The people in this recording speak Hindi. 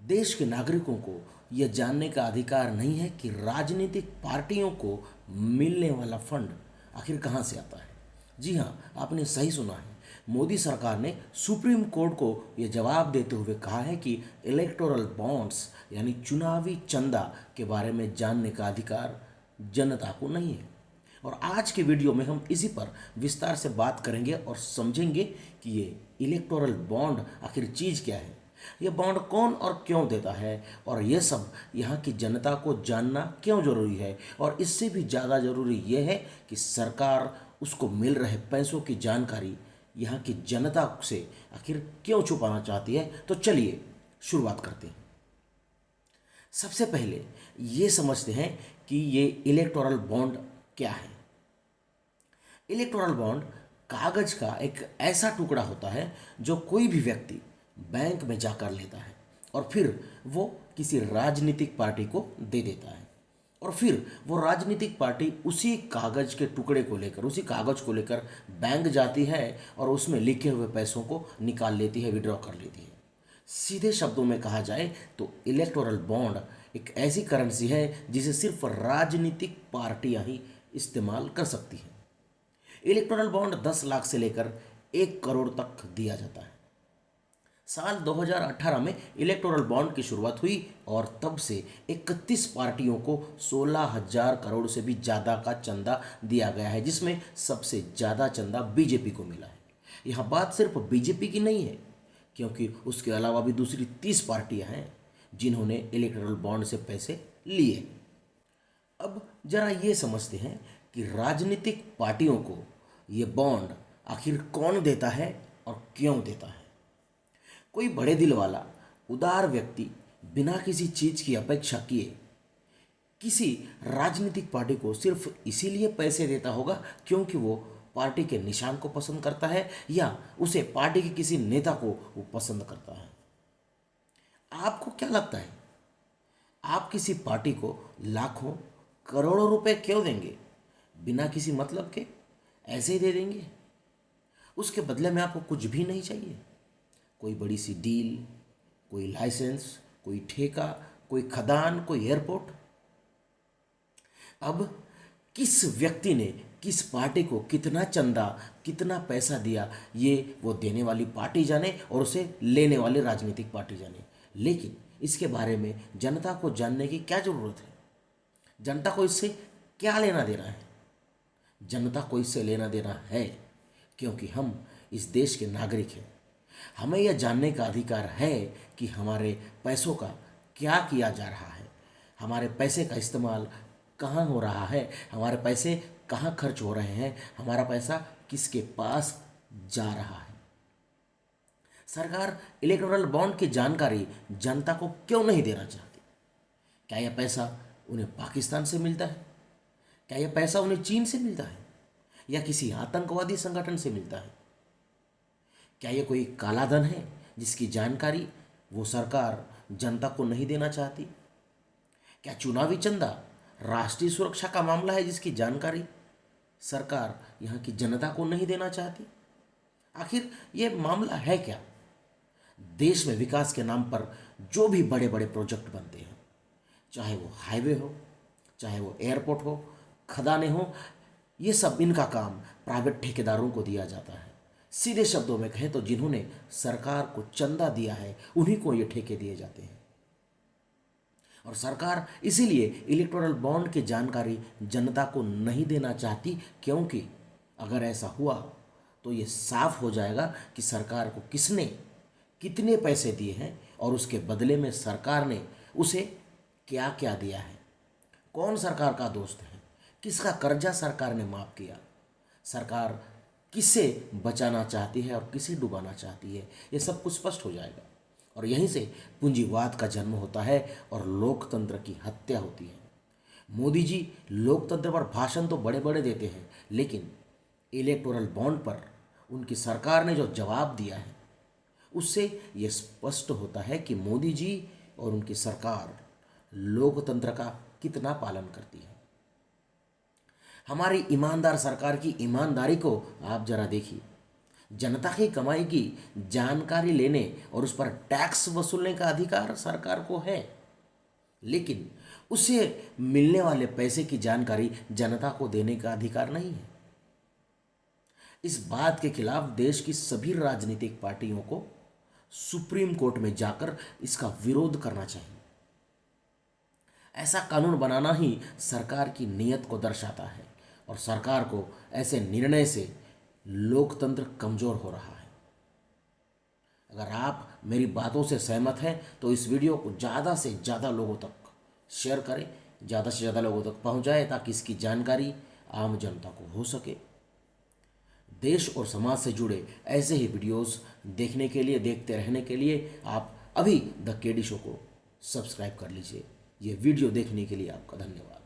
देश के नागरिकों को यह जानने का अधिकार नहीं है कि राजनीतिक पार्टियों को मिलने वाला फंड आखिर कहाँ से आता है। जी हाँ, आपने सही सुना है। मोदी सरकार ने सुप्रीम कोर्ट को यह जवाब देते हुए कहा है कि इलेक्टोरल बॉन्ड्स यानी चुनावी चंदा के बारे में जानने का अधिकार जनता को नहीं है। और आज के वीडियो में हम इसी पर विस्तार से बात करेंगे और समझेंगे कि ये इलेक्टोरल बॉन्ड आखिर चीज़ क्या है, ये बॉन्ड कौन और क्यों देता है, और ये सब यहाँ की जनता को जानना क्यों जरूरी है। और इससे भी ज़्यादा ज़रूरी ये है कि सरकार उसको मिल रहे पैसों की जानकारी यहाँ की जनता से आखिर क्यों छुपाना चाहती है। तो चलिए शुरुआत करते हैं। सबसे पहले ये समझते हैं कि ये इलेक्टोरल बॉन्ड क्या है। इलेक्टोरल बॉन्ड कागज का एक ऐसा टुकड़ा होता है जो कोई भी व्यक्ति बैंक में जाकर लेता है और फिर वो किसी राजनीतिक पार्टी को दे देता है, और फिर वो राजनीतिक पार्टी उसी कागज के टुकड़े को लेकर, उसी कागज को लेकर बैंक जाती है और उसमें लिखे हुए पैसों को निकाल लेती है, विड्रॉ कर लेती है। सीधे शब्दों में कहा जाए तो इलेक्टोरल बॉन्ड एक ऐसी करेंसी है जिसे सिर्फ राजनीतिक पार्टियां ही इस्तेमाल कर सकती हैं। इलेक्टोरल बॉन्ड 10 लाख से लेकर 1 करोड़ तक दिया जाता है। साल 2018 में इलेक्टोरल बॉन्ड की शुरुआत हुई और तब से 31 पार्टियों को 16,000 करोड़ से भी ज़्यादा का चंदा दिया गया है, जिसमें सबसे ज़्यादा चंदा बीजेपी को मिला है। यह बात सिर्फ बीजेपी की नहीं है, क्योंकि उसके अलावा भी दूसरी 30 पार्टियां हैं जिन्होंने इलेक्टोरल बॉन्ड से पैसे लिए। अब जरा ये समझते हैं कि राजनीतिक पार्टियों को ये बॉन्ड आखिर कौन देता है और क्यों देता है। कोई बड़े दिल वाला उदार व्यक्ति बिना किसी चीज की अपेक्षा किए किसी राजनीतिक पार्टी को सिर्फ इसीलिए पैसे देता होगा क्योंकि वो पार्टी के निशान को पसंद करता है या उसे पार्टी के किसी नेता को वो पसंद करता है। आपको क्या लगता है, आप किसी पार्टी को लाखों करोड़ों रुपए क्यों देंगे? बिना किसी मतलब के ऐसे ही दे देंगे। उसके बदले में आपको कुछ भी नहीं चाहिए, कोई बड़ी सी डील, कोई लाइसेंस, कोई ठेका, कोई खदान, कोई एयरपोर्ट। अब किस व्यक्ति ने किस पार्टी को कितना चंदा, कितना पैसा दिया, ये वो देने वाली पार्टी जाने और उसे लेने वाली राजनीतिक पार्टी जाने। लेकिन इसके बारे में जनता को जानने की क्या जरूरत है? जनता को इससे क्या लेना देना है? जनता को इससे लेना देना है क्योंकि हम इस देश के नागरिक हैं। हमें यह जानने का अधिकार है कि हमारे पैसों का क्या किया जा रहा है, हमारे पैसे का इस्तेमाल कहाँ हो रहा है, हमारे पैसे कहाँ खर्च हो रहे हैं, हमारा पैसा किसके पास जा रहा है। सरकार इलेक्टोरल बॉन्ड की जानकारी जनता को क्यों नहीं देना चाहती? क्या यह पैसा उन्हें पाकिस्तान से मिलता है? क्या यह पैसा उन्हें चीन से मिलता है या किसी आतंकवादी संगठन से मिलता है? क्या यह कोई काला धन है जिसकी जानकारी वो सरकार जनता को नहीं देना चाहती? क्या चुनावी चंदा राष्ट्रीय सुरक्षा का मामला है जिसकी जानकारी सरकार यहाँ की जनता को नहीं देना चाहती? आखिर ये मामला है क्या? देश में विकास के नाम पर जो भी बड़े बड़े प्रोजेक्ट बनते हैं, चाहे वो हाईवे हो, चाहे वो एयरपोर्ट हो, खदानें हो, ये सब इनका काम प्राइवेट ठेकेदारों को दिया जाता है। सीधे शब्दों में कहें तो जिन्होंने सरकार को चंदा दिया है उन्हीं को ये ठेके दिए जाते हैं। और सरकार इसीलिए इलेक्टोरल बॉन्ड की जानकारी जनता को नहीं देना चाहती, क्योंकि अगर ऐसा हुआ तो ये साफ हो जाएगा कि सरकार को किसने कितने पैसे दिए हैं और उसके बदले में सरकार ने उसे क्या क्या दिया है, कौन सरकार का दोस्त है, किसका कर्जा सरकार ने माफ़ किया, सरकार किसे बचाना चाहती है और किसे डुबाना चाहती है। ये सब कुछ स्पष्ट हो जाएगा और यहीं से पूंजीवाद का जन्म होता है और लोकतंत्र की हत्या होती है। मोदी जी लोकतंत्र पर भाषण तो बड़े बड़े देते हैं, लेकिन इलेक्टोरल बॉन्ड पर उनकी सरकार ने जो जवाब दिया है उससे ये स्पष्ट होता है कि मोदी जी और उनकी सरकार लोकतंत्र का कितना पालन करती है। हमारी ईमानदार सरकार की ईमानदारी को आप जरा देखिए। जनता की कमाई की जानकारी लेने और उस पर टैक्स वसूलने का अधिकार सरकार को है, लेकिन उसे मिलने वाले पैसे की जानकारी जनता को देने का अधिकार नहीं है। इस बात के खिलाफ देश की सभी राजनीतिक पार्टियों को सुप्रीम कोर्ट में जाकर इसका विरोध करना चाहिए। ऐसा कानून बनाना ही सरकार की नीयत को दर्शाता है और सरकार को ऐसे निर्णय से लोकतंत्र कमजोर हो रहा है। अगर आप मेरी बातों से सहमत हैं तो इस वीडियो को ज़्यादा से ज़्यादा लोगों तक शेयर करें, ज़्यादा से ज़्यादा लोगों तक पहुंचाएं ताकि इसकी जानकारी आम जनता को हो सके। देश और समाज से जुड़े ऐसे ही वीडियोस देखने के लिए, देखते रहने के लिए आप अभी द केडी शो को सब्सक्राइब कर लीजिए। ये वीडियो देखने के लिए आपका धन्यवाद।